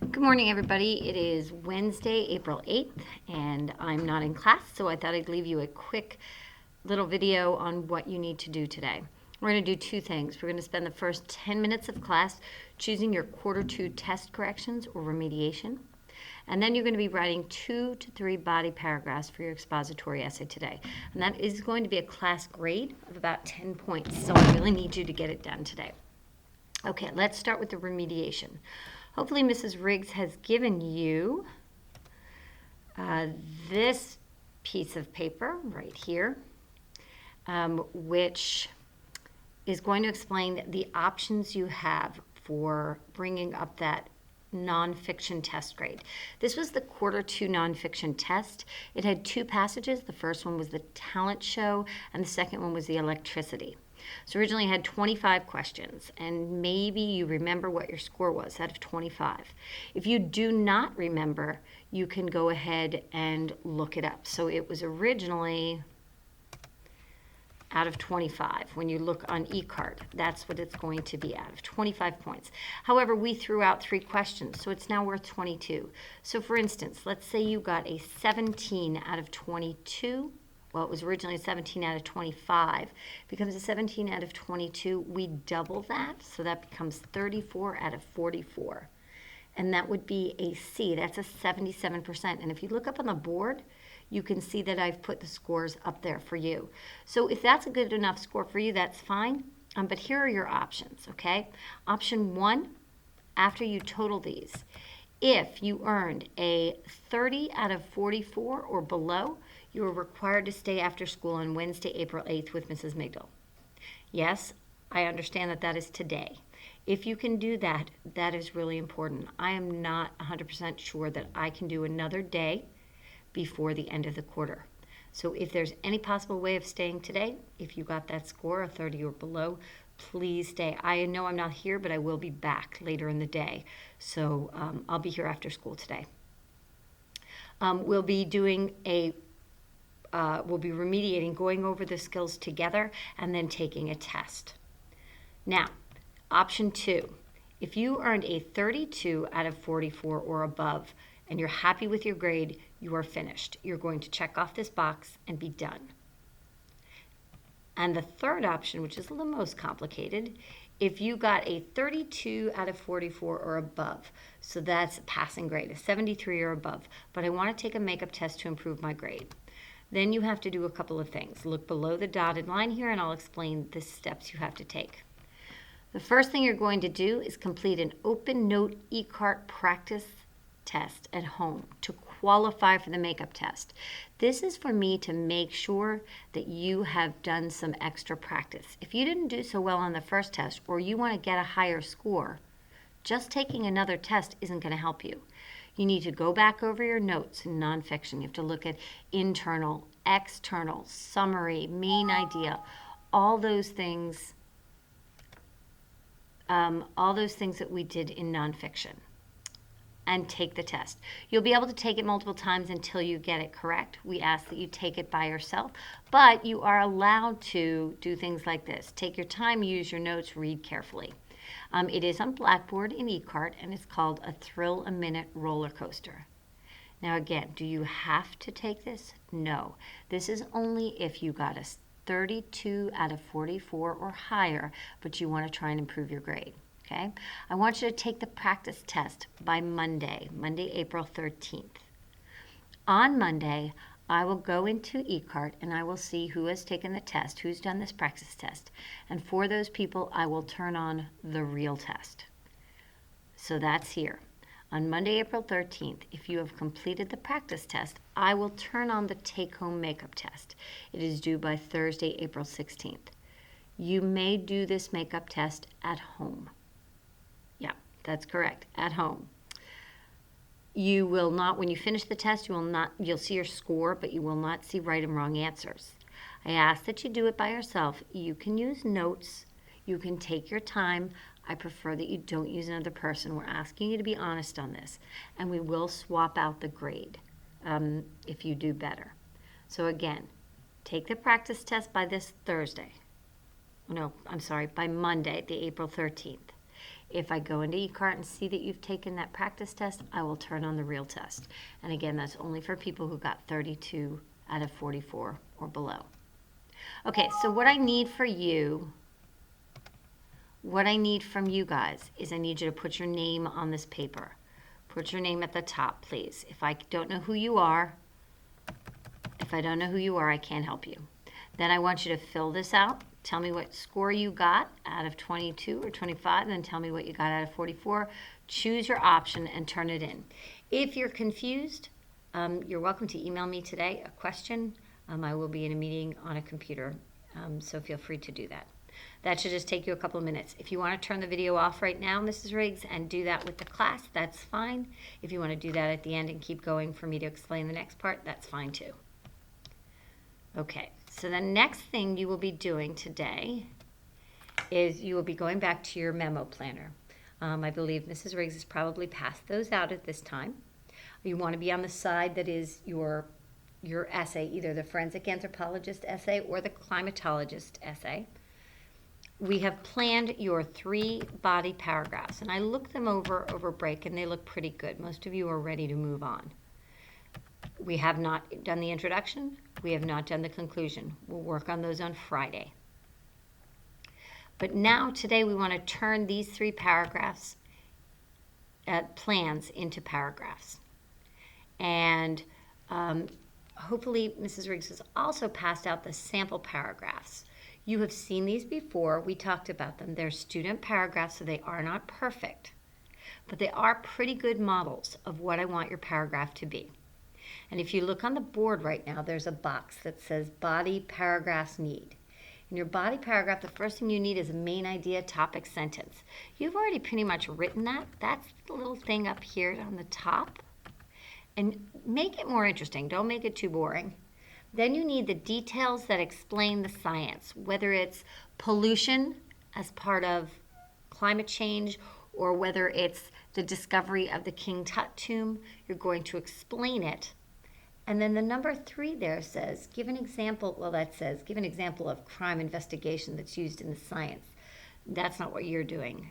Good morning, everybody. It is Wednesday, April 8th, and I'm not in class, so I thought I'd leave you a quick little video on what you need to do today. We're going to do two things. We're going to spend the first 10 minutes of class choosing your quarter two test corrections or remediation. And then you're going to be writing 2 to 3 body paragraphs for your expository essay today. And that is going to be a class grade of about 10 points, so I really need you to get it done today. Okay, let's start with the remediation. Hopefully Mrs. Riggs has given you this piece of paper right here, which is going to explain the options you have for bringing up that nonfiction test grade. This was the quarter two nonfiction test. It had two passages. The first one was the talent show, and the second one was the electricity. So originally it had 25 questions, and maybe you remember what your score was out of 25. If you do not remember, you can go ahead and look it up. So it was originally out of 25. When you look on eCart, that's what it's going to be out of 25 points. However, we threw out 3 questions, so it's now worth 22. So for instance, let's say you got a 17 out of 22. Well, it was originally a 17 out of 25. It becomes a 17 out of 22. We double that, so that becomes 34 out of 44. And that would be a C. That's a 77%. And if you look up on the board, you can see that I've put the scores up there for you. So if that's a good enough score for you, that's fine. But here are your options, okay? Option 1, after you total these, if you earned a 30 out of 44 or below, you are required to stay after school on Wednesday, April 8th with Mrs. Migdal. Yes, I understand that that is today. If you can do that, that is really important. I am not 100% sure that I can do another day before the end of the quarter. So if there's any possible way of staying today, if you got that score, a 30 or below, please stay. I know I'm not here, but I will be back later in the day. So I'll be here after school today. We'll be doing we'll be remediating, going over the skills together, and then taking a test. Now, option 2, if you earned a 32 out of 44 or above, and you're happy with your grade, you are finished. You're going to check off this box and be done. And the third option, which is the most complicated, if you got a 32 out of 44 or above, so that's a passing grade, a 73 or above, but I want to take a makeup test to improve my grade. Then you have to do a couple of things. Look below the dotted line here, and I'll explain the steps you have to take. The first thing you're going to do is complete an open note eCart practice test at home to qualify for the makeup test. This is for me to make sure that you have done some extra practice. If you didn't do so well on the first test, or you want to get a higher score, just taking another test isn't going to help you. You need to go back over your notes in nonfiction. You have to look at internal, external, summary, main idea, all those things that we did in nonfiction, and take the test. You'll be able to take it multiple times until you get it correct. We ask that you take it by yourself, but you are allowed to do things like this. Take your time, use your notes, read carefully. It is on Blackboard in eCart, and it's called a Thrill a Minute Roller Coaster. Now again, do you have to take this? No. This is only if you got a 32 out of 44 or higher, but you want to try and improve your grade. Okay? I want you to take the practice test by Monday, April 13th. On Monday, I will go into eCart and I will see who has taken the test, who's done this practice test. And for those people, I will turn on the real test. So that's here. On Monday, April 13th, if you have completed the practice test, I will turn on the take-home makeup test. It is due by Thursday, April 16th. You may do this makeup test at home. Yeah, that's correct, at home. You will not, when you finish the test, you'll see your score, but you will not see right and wrong answers. I ask that you do it by yourself. You can use notes. You can take your time. I prefer that you don't use another person. We're asking you to be honest on this, and we will swap out the grade if you do better. So again, take the practice test by this Thursday. No, I'm sorry, by Monday, the April 13th. If I go into eCart and see that you've taken that practice test, I will turn on the real test. And again, that's only for people who got 32 out of 44 or below. Okay, so what I need from you guys is I need you to put your name on this paper. Put your name at the top, please. If I don't know who you are, I can't help you. Then I want you to fill this out. Tell me what score you got out of 22 or 25, and then tell me what you got out of 44. Choose your option and turn it in. If you're confused, you're welcome to email me today a question. I will be in a meeting on a computer, so feel free to do that. That should just take you a couple of minutes. If you want to turn the video off right now, Mrs. Riggs, and do that with the class, that's fine. If you want to do that at the end and keep going for me to explain the next part, that's fine too. Okay, so the next thing you will be doing today is you will be going back to your memo planner. I believe Mrs. Riggs has probably passed those out at this time. You want to be on the side that is your essay, either the forensic anthropologist essay or the climatologist essay. We have planned your 3 body paragraphs, and I looked them over break, and they look pretty good. Most of you are ready to move on. We have not done the introduction. We have not done the conclusion. We'll work on those on Friday. But now, today, we want to turn these 3 paragraphs, plans, into paragraphs. And hopefully, Mrs. Riggs has also passed out the sample paragraphs. You have seen these before. We talked about them. They're student paragraphs, so they are not perfect. But they are pretty good models of what I want your paragraph to be. And if you look on the board right now, there's a box that says body paragraphs need. In your body paragraph, the first thing you need is a main idea, topic, sentence. You've already pretty much written that. That's the little thing up here on the top. And make it more interesting. Don't make it too boring. Then you need the details that explain the science, whether it's pollution as part of climate change or whether it's the discovery of the King Tut tomb. You're going to explain it. And then the number 3 there says, give an example. Well, that says, give an example of crime investigation that's used in the science. That's not what you're doing.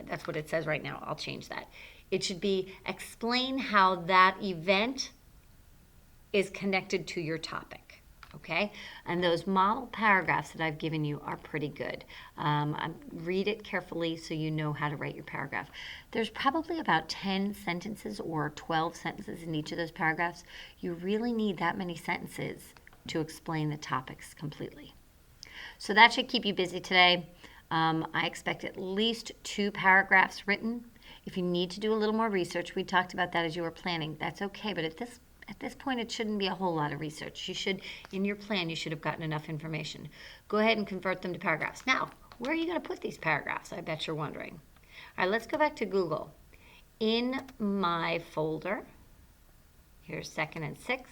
That's what it says right now. I'll change that. It should be, explain how that event is connected to your topic, okay? And those model paragraphs that I've given you are pretty good. Read it carefully so you know how to write your paragraph. There's probably about 10 sentences or 12 sentences in each of those paragraphs. You really need that many sentences to explain the topics completely. So that should keep you busy today. I expect at least 2 paragraphs written. If you need to do a little more research, we talked about that as you were planning. That's okay, but at this point, it shouldn't be a whole lot of research. In your plan, you should have gotten enough information. Go ahead and convert them to paragraphs. Now, where are you going to put these paragraphs? I bet you're wondering. All right, let's go back to Google. In my folder, here's 2nd and 6th,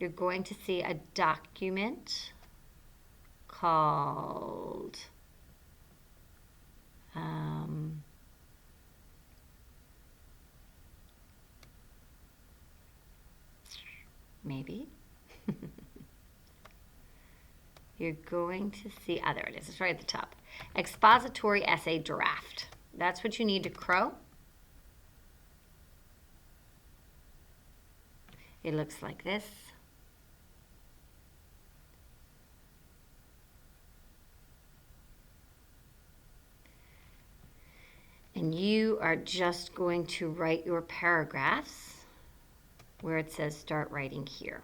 you're going to see a document called maybe. You're going to see, there it is. It's right at the top. Expository essay draft. That's what you need to crow. It looks like this. And you are just going to write your paragraphs where it says start writing here.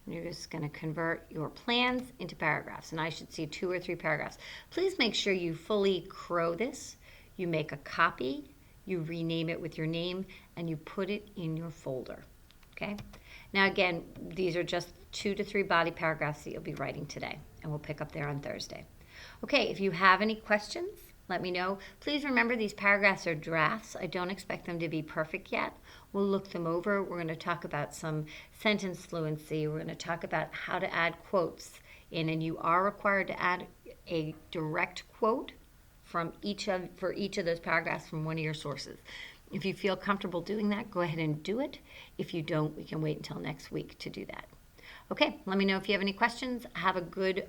And you're just going to convert your plans into paragraphs. And I should see 2 or 3 paragraphs. Please make sure you fully crow this. You make a copy, you rename it with your name, and you put it in your folder. Okay? Now again, these are just 2 to 3 body paragraphs that you'll be writing today. And we'll pick up there on Thursday. Okay, if you have any questions, let me know. Please remember these paragraphs are drafts. I don't expect them to be perfect yet. We'll look them over. We're going to talk about some sentence fluency. We're going to talk about how to add quotes in, and you are required to add a direct quote for each of those paragraphs from one of your sources. If you feel comfortable doing that, go ahead and do it. If you don't, we can wait until next week to do that. Okay, let me know if you have any questions. Have a good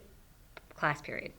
class period.